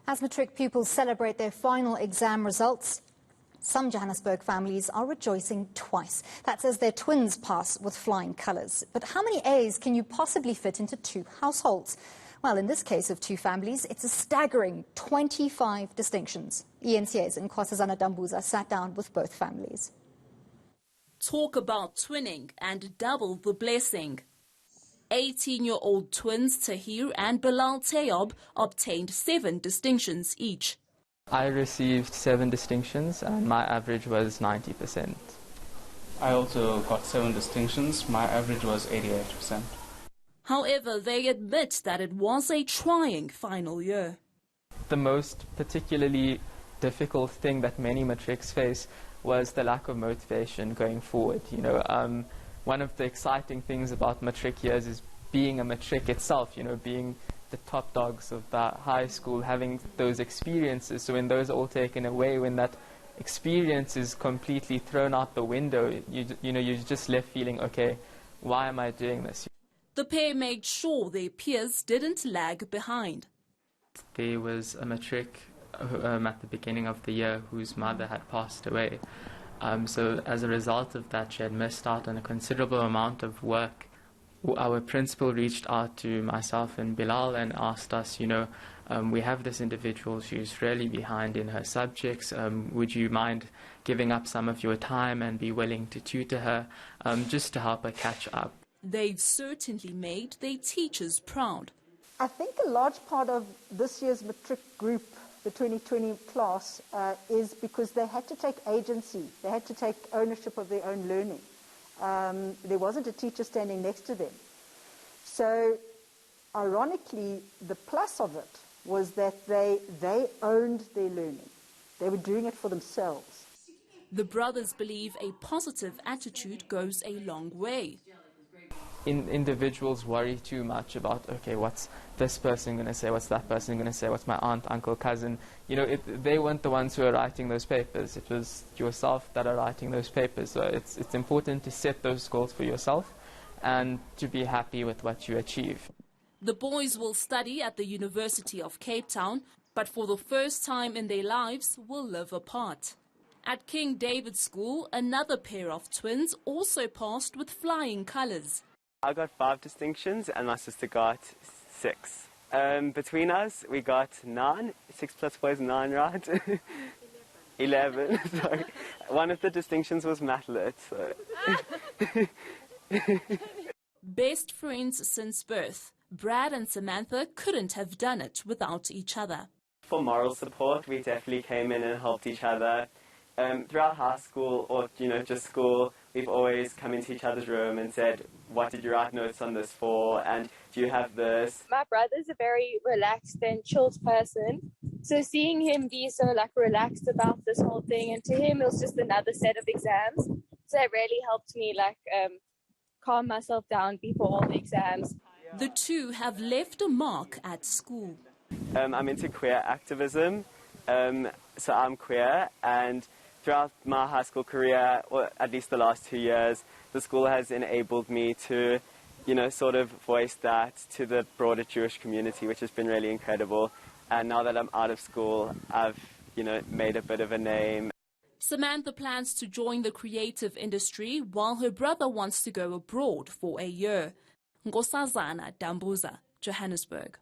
As matric pupils celebrate their final exam results, some Johannesburg families are rejoicing twice. That's as their twins pass with flying colours. But how many A's can you possibly fit into two households? Well, in this case of two families, it's a staggering 25 distinctions. eNCA's Nkosazana Dambuza sat down with both families. Talk about twinning and double the blessing. 18-year-old twins Tahir and Bilal Tayob obtained 7 distinctions each. I received 7 distinctions and my average was 90%. I also got 7 distinctions. My average was 88%. However, they admit that it was a trying final year. The most particularly difficult thing that many matrics face was the lack of motivation going forward. One of the exciting things about matric years is being a matric itself, being the top dogs of that high school, having those experiences. So when those are all taken away, when that experience is completely thrown out the window, you're just left feeling, okay, why am I doing this? The pair made sure their peers didn't lag behind. There was a matric at the beginning of the year whose mother had passed away. So as a result of that, she had missed out on a considerable amount of work. Our principal reached out to myself and Bilal and asked us, we have this individual, she's really behind in her subjects. Would you mind giving up some of your time and be willing to tutor her just to help her catch up? They've certainly made their teachers proud. I think a large part of this year's matric group, the 2020 class, is because they had to take agency. They had to take ownership of their own learning. There wasn't a teacher standing next to them. So, ironically, the plus of it was that they owned their learning. They were doing it for themselves. The brothers believe a positive attitude goes a long way. Individuals worry too much about, okay, what's this person going to say, what's that person going to say, what's my aunt, uncle, cousin. They weren't the ones who are writing those papers. It was yourself that are writing those papers. So it's important to set those goals for yourself and to be happy with what you achieve. The boys will study at the University of Cape Town, but for the first time in their lives will live apart. At King David School, another pair of twins also passed with flying colours. I got 5 distinctions and my sister got 6. Between us, we got 9. 6 plus 4 is 9, right? 11, sorry. One of the distinctions was math lit, so. Best friends since birth, Brad and Samantha couldn't have done it without each other. For moral support, we definitely came in and helped each other. Throughout high school or, just school, we've always come into each other's room and said, what did you write notes on this for? And do you have this? My brother's a very relaxed and chilled person. So seeing him be so relaxed about this whole thing, and to him it was just another set of exams. So it really helped me calm myself down before all the exams. The two have left a mark at school. I'm into queer activism. So I'm queer, and throughout my high school career, or at least the last 2 years, the school has enabled me to, sort of voice that to the broader Jewish community, which has been really incredible. And now that I'm out of school, I've, made a bit of a name. Samantha plans to join the creative industry while her brother wants to go abroad for a year. Nkosazana Dambuza, Johannesburg.